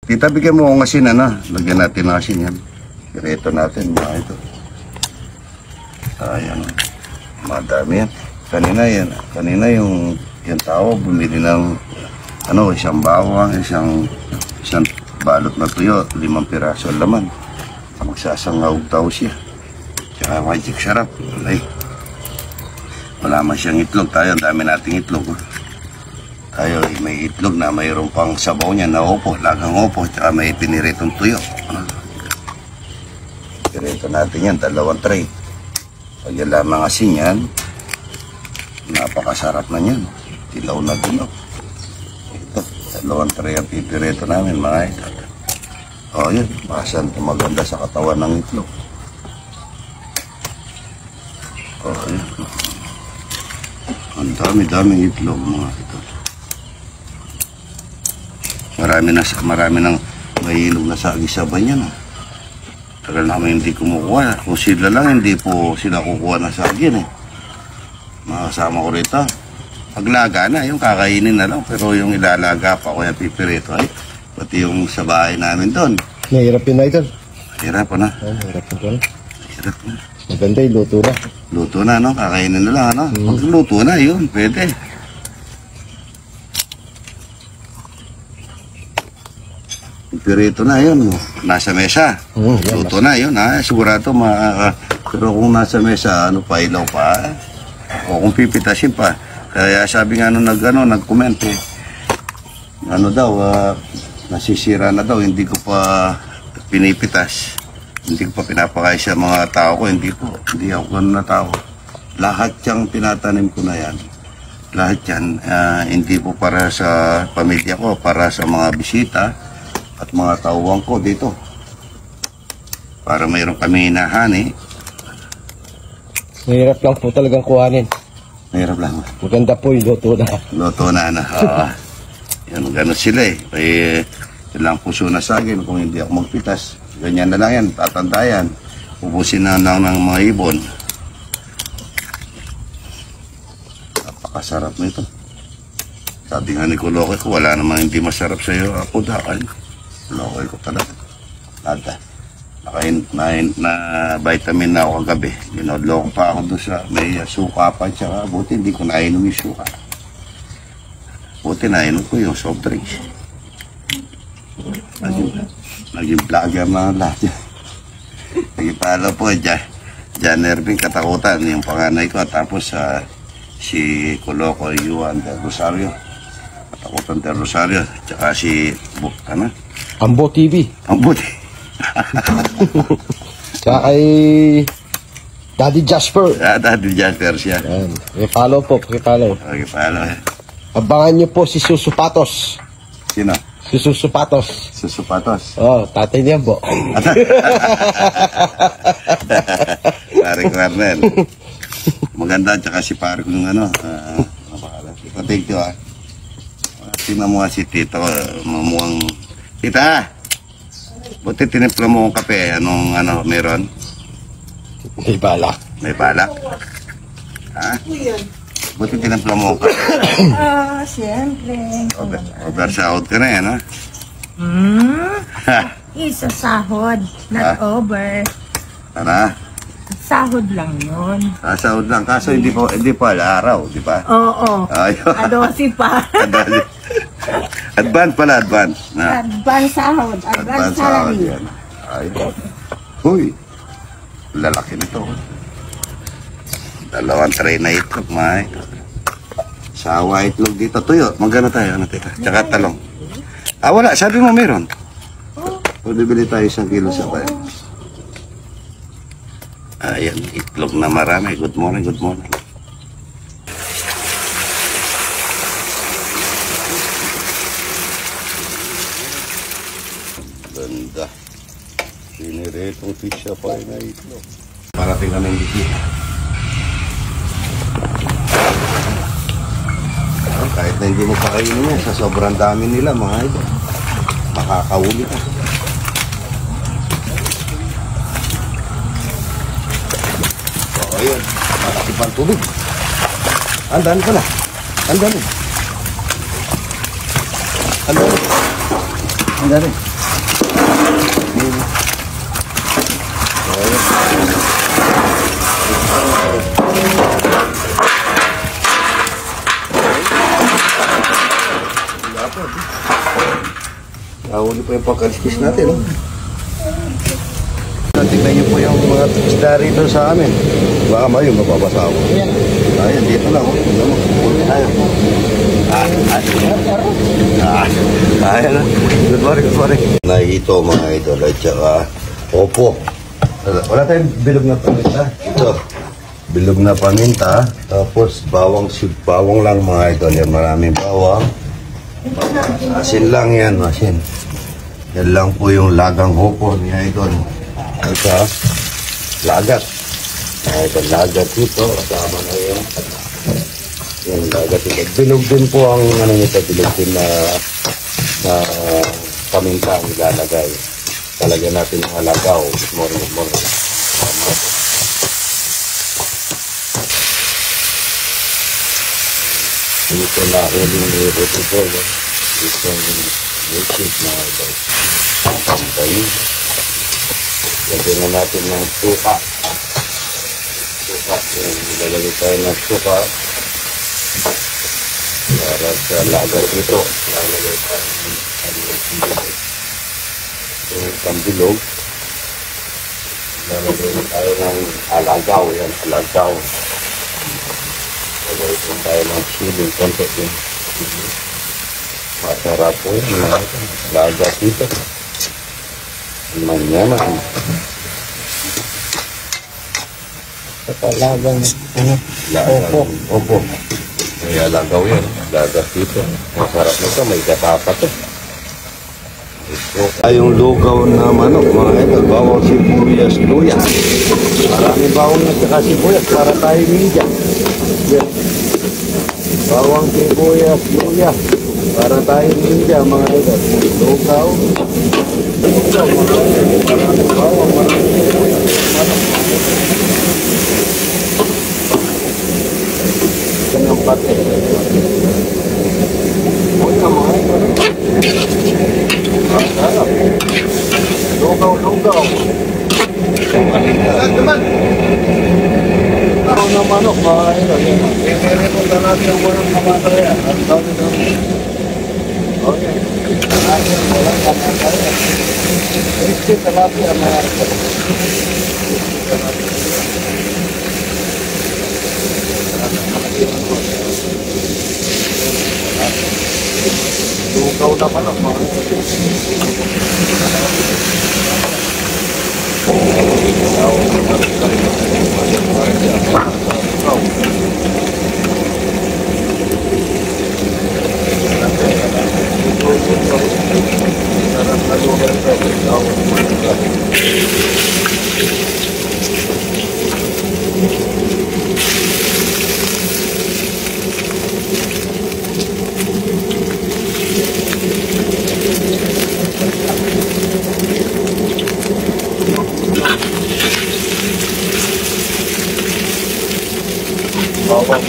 Tita, bigyan mo akong asin, ano? Lagyan natin ng asin yan. Pireto natin, mga ito. Ayan. Madami yan. Kanina yung tao, bumili ng, isang bawang, isang balot na tuyo, 5 piraso laman. Magsasangaw daw siya. Tsaka magic sarap. Ay, wala man siyang itlog. Tayo, ang dami nating itlog. Tayo, may itlog na mayroon pang sabaw niya na opo, lagang opo, tsaka may piniritong tuyo. Pinirito natin yan, 2 tray. Pag yan lamang asin yan, napakasarap na yan. Dilaw na dilaw. Ito, 2 tray ang pipirito namin, mga ito. O, yun, masan maganda sa katawan ng itlog. O, yun. Ang dami-daming itlog, mga ito. Marami nang mahilog na sagi-sabay yan. Tagal namin hindi kumukuha. Kung sila lang, hindi po sila kukuha na sagin. Mga kasama ko rito. Paglaga na, yung kakainin na lang. Pero yung ilalaga pa ko yung pipirito ay. Pati yung sa bahay namin doon. Mahirap yun na ito. Mahirap na. Mahirap na. Mahirap na. Maganda yung luto na. Luto na, no? Kakainin na lang, ano? Pag luto na, yun. Pwede. Pirito na, yun. Nasa mesa. Luto na, yun, ha? Sigurado, pero kung nasa mesa, pa, ilaw pa. O kung pipitasin pa. Kaya sabi nga nag-comment, nasisira na daw, hindi ko pa pinipitas. Hindi ko pa pinapakain sa mga tao ko, hindi ako ganun na tao. Lahat yung tinatanim ko na yan. Lahat yan, hindi po para sa pamilya ko, para sa mga bisita at mga tauwang ko dito. Para mayroon kami hinahani. Mahirap lang po talagang kuhanin. Mahirap lang. Maganda po yung luto na. Luto na, yan, ganun sila lang puso na sa akin kung hindi ako magpitas. Ganyan na lang yan, tatandayan. Ubusin na lang ng mga ibon. Napakasarap nito. Sabi nga ni Kulokoy ko, wala namang hindi masarap sa iyo. Ako daan. Kulokoy ko talaga. Nada. Na vitamin na ako kagabi. Ginodlo ko pa ako doon sa may suka pa. Tsaka buti hindi ko nainom yung suka. Buti nainom ko yung soft drinks. Naging vlogger na lahat yan. Nagipalo po, Jan Ervin Katakutan, yung panganay ko. Tapos si Kulokoy Yuan del Rosario. Katakutan del Rosario. Tsaka si Ambo TV. Ambo TV. Tsaka kay Daddy Jasper. Daddy Jasper siya. I-follow po, i-follow. I-follow. Abangan niyo po si Susupatos. Sino? Si Susupatos. Susupatos. Tatay niya po. Paring Warnel. Maganda, tsaka si pare ko yung thank you, tingnan mo nga si Tito, mamuang, Tita, buti tinimpla mo ang kape, meron? May balak. May balak? Ha? Buti tinimpla mo ang kape. Siyempre. Oversahod ka na yan, ha? Isa sahod, not over. Ano? Sahod lang yun. Sahod lang, kaso hindi pa araw, di ba? Oo. Ayun. Adosi pa. Advance pala, advance. Advance sahod, advance salary. Ayun. Uy, lalaki nito. 2 tray na itlog, may. Sawa itlog dito. Tuyo, magana tayo, tita? Tsaka talong. Wala, sabi mo meron. O, bibili tayo 1 kilo sa bayan. Ayan, itlog na marami. Good morning, good morning. Ganda. Siniretong fish pa na itlog. Parating kami ng bisita. Kahit na hindi mo pakainin yan, sa sobrang dami nila, mga ito, makakahuli ka. So, ayun, malaki pang tubig. Andan pala. Andan. Andan. Ang dali. Nahuli po yung pagkaliskis natin, no? Tignan niyo po yung mga isda rito sa amin. Baka mayo, mababasa ako. Ayan, dito lang, oh. Tignan mo. Ayan. Ayan na. Good morning. Ito mga idol at saka opo. Wala tayong bilog na paminta. Ito. Bilog na paminta. Tapos bawang lang mga idol. Yan, maraming bawang. Asin lang yan, asin. Yan lang po yung lagang hopo ni idol. At sa lagat. Idol, lagat dito. Kasama na yung lagat dito. Bilog din po ang ano nito. Bilog din na paminta ang ilalagay. Talagyan natin ng alagaw. Morning. Dito na huling nito po. Dito yung milkshake na idol. Pampayin. Lagyan na natin ng suka. Ilalagay tayo ng suka. Para sa lagat nito. Ilalagay tayo ng pambilog. Ilalagay na tayo ng alagaw. Yan, alagaw. Ilalagay tayo ng siling konti din. Masarap po yun. Lagat dito. Manyaman. Sa talagang opo. May alagaw yan. Lagat dito. Masarap nito. May katapa to. Ay, yung lugaw na manok, mga idol. Bawang sibuyas, luya. Maraming bawang na saka sibuyas para tayo ninja. Yan. Bawang sibuyas, luya. Para tayo ninja, mga idol. Lugaw. Maraming bawang, maraming sibuyas. Manok. Yan ang pati. Mga idol. Lugaw. Ako na manok, mga idol. I-repunta natin ang walang kamataya. Ang dami ng... Okay. Walang kamataya. Crispy tilapia, mga idol. Lugaw na manok, mga idol. Bawang.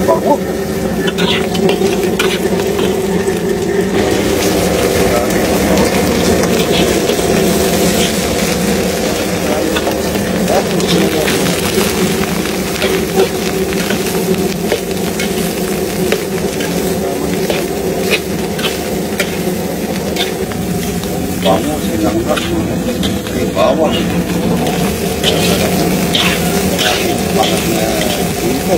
Bango. Bango silang ay bawang. Bakit na ito?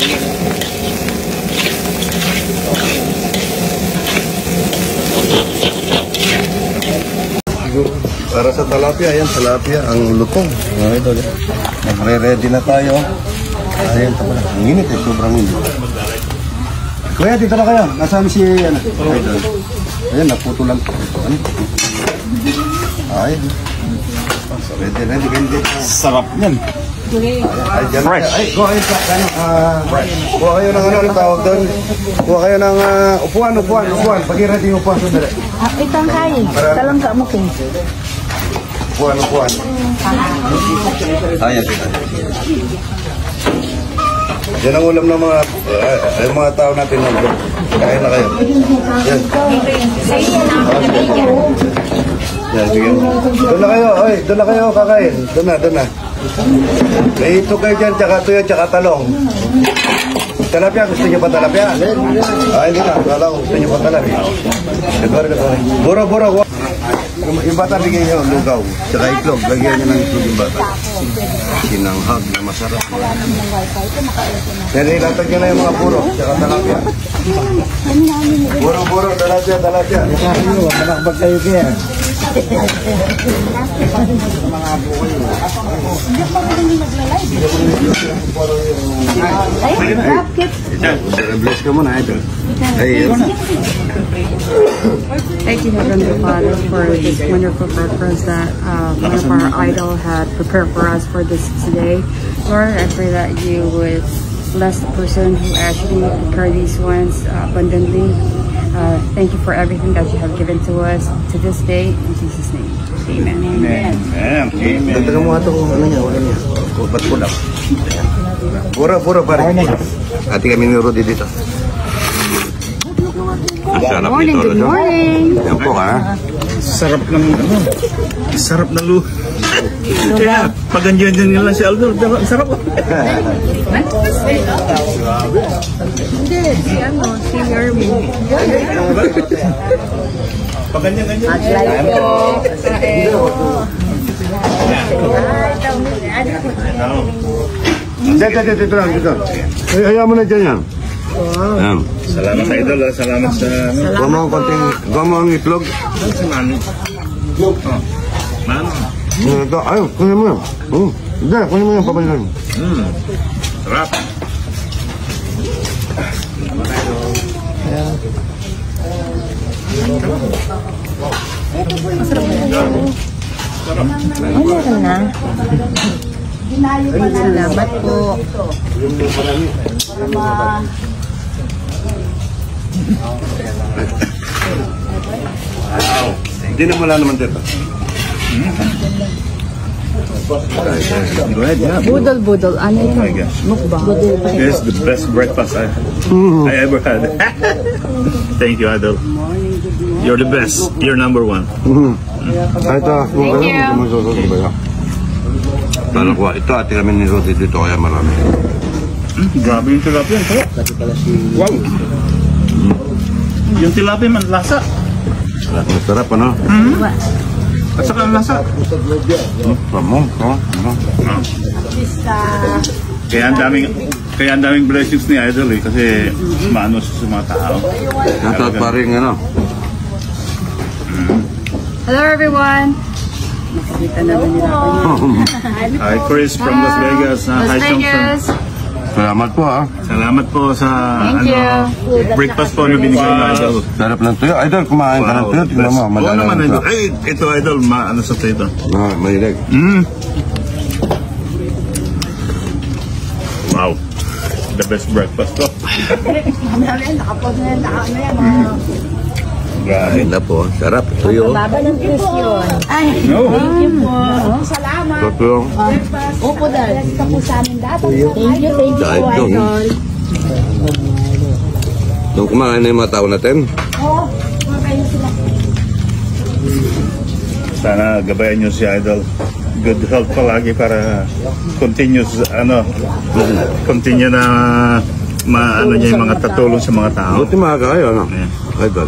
Para sa tilapia, ayan, tilapia ang lutong. Ito, nagre-ready na tayo. Ayan, ang init eh, sobrang init. Kuya, dito na kayo. Nasaan si, ano? Ayan, naputulan. Ano? Ayan. Ready. Sarap yan. Fresh. Ay, kuha kayo sa, kuha kayo ng ano tawag doon. Kuha kayo ng upuan. Pag-i-ready yung upuan. Itang kain. Talang ka mo king. Upuan. Ayan, kita. Yan ang ulam ng mga tao natin. Kain na kayo. Yan. Yan, sige. Doon na kayo, doon na kayo kakain. Doon na. May ito kayo dyan, tsaka tuyo, tsaka talong. Talapia, gusto niyo pa talapia? Hindi na, kala ko gusto niyo pa talapia. Buro. Yung bata bigyan niyo, lugaw, tsaka itlog. Lagyan niyo ng itlog yung bata. Sinanghag na masarap. Then ilatag niyo na yung mga buro, tsaka talapia. Buro, talapia. Manakbag kayo kaya. Bless ka muna, idol. Thank you, Heavenly Father, for this wonderful breakfast that one of our idol had prepared for us for this today. Lord, I pray that you would bless the person who actually prepared these ones abundantly. Thank you for everything that you have given to us to this day. In Jesus' name, amen. Dagdagan mo nga itong wala niya. Ba't ko lang? Pura, pare. Ati kami ni Rudy dito. Good morning. Yan po ha. Sarap ng lu. Kaya, pag andyan lang si Aldo, sarap. Hindi, si Erwin. Pag andyan. Dito. Ayaw mo na dyan yan. Yan. Salamat sa idol, salamat sa... Gawa mo ang itlog. Mano. Ito, ayaw, kunin mo yan. Hindi, kunin mo yan, papayagan. Sarap. Salamat po. Hindi na wala naman dito. Go ahead, yeah. Budol. Ano Oh my yun? gosh. Mukbang. This is the best breakfast I ever had. Thank you, Idol. You're the best. You're number one. Ito, thank you. Paano ko, ito ati kami ni Rudy dito kaya marami. Grabe yung tilapia. Wow. Yung tilapia man, lasa. Masarap ano? At saka ang lasa. Kaya ang daming blessings ni Idol kasi maano sa mga tao. Natot pa rin ano. Hello, everyone. Nakikita naman nila ako. Hi Chris from Las Vegas. Hi Johnson. Salamat po ha. Salamat po sa breakfast po na binigay ng Idol. Sarap ng tuyo. Idol, kumain ka ng tuyo. Tingnan mo, Oo madala naman ng Idol. tuyo. Ito Idol, ano sa ito? Mahilig. Wow. The best breakfast to. Grabe na po. Sarap. Tuyo. Baba ng presyon. Ay, No. thank you po. Salamat. Tuyo. Opo dahil. Ito po sa amin dapat. Thank you po, Dahil doon. Idol. Nung kumain na yung mga tao natin. Oo, kumakain sila. Sana gabayan nyo si Idol. Good health palagi para continue na maano niya yung mga tatulong sa mga tao. Buti maaga kayo, ano? Idol.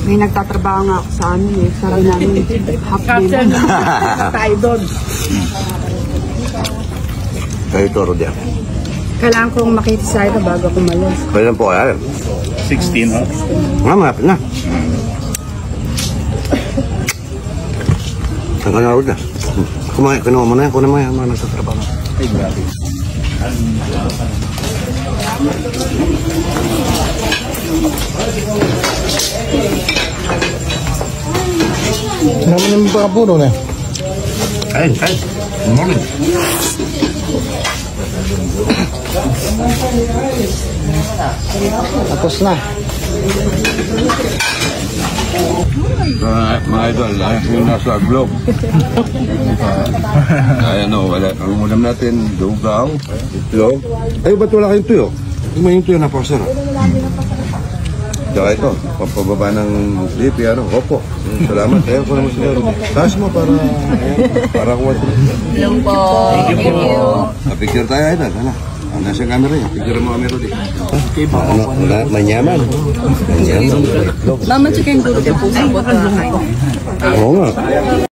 May nagtatrabaho nga ako sa amin eh. Sabi namin, half day mo. Tayo doon. Kayo ito, Rudy. Kailangan kong makita sa ito bago ako malas. Kailan po kaya? 16, ha? Nga, malapit na. Ang kanaro na. Kinuha mo na yan. Kunin mo yan. Mga nagtatrabaho. Ay, grabe. Naman yung mga puno na. Kain. Morning. Tapos na. Mga idol, yung nasa globe. Ay, wala. Ang ulam natin, dugaw, itlog. Ay, ba't wala kayong tuyo? Yung tuyo napakasarap. Tsaka ito, pampababa ng DP, opo. Salamat. Ayaw ko naman sila. Taas mo para kuha sila. Hello po. Thank you. Picture tayo, idol. Nasa camera yan. Picture mo kami rin. Manyaman. Mama, chicken gulay po sa bota. Oo nga.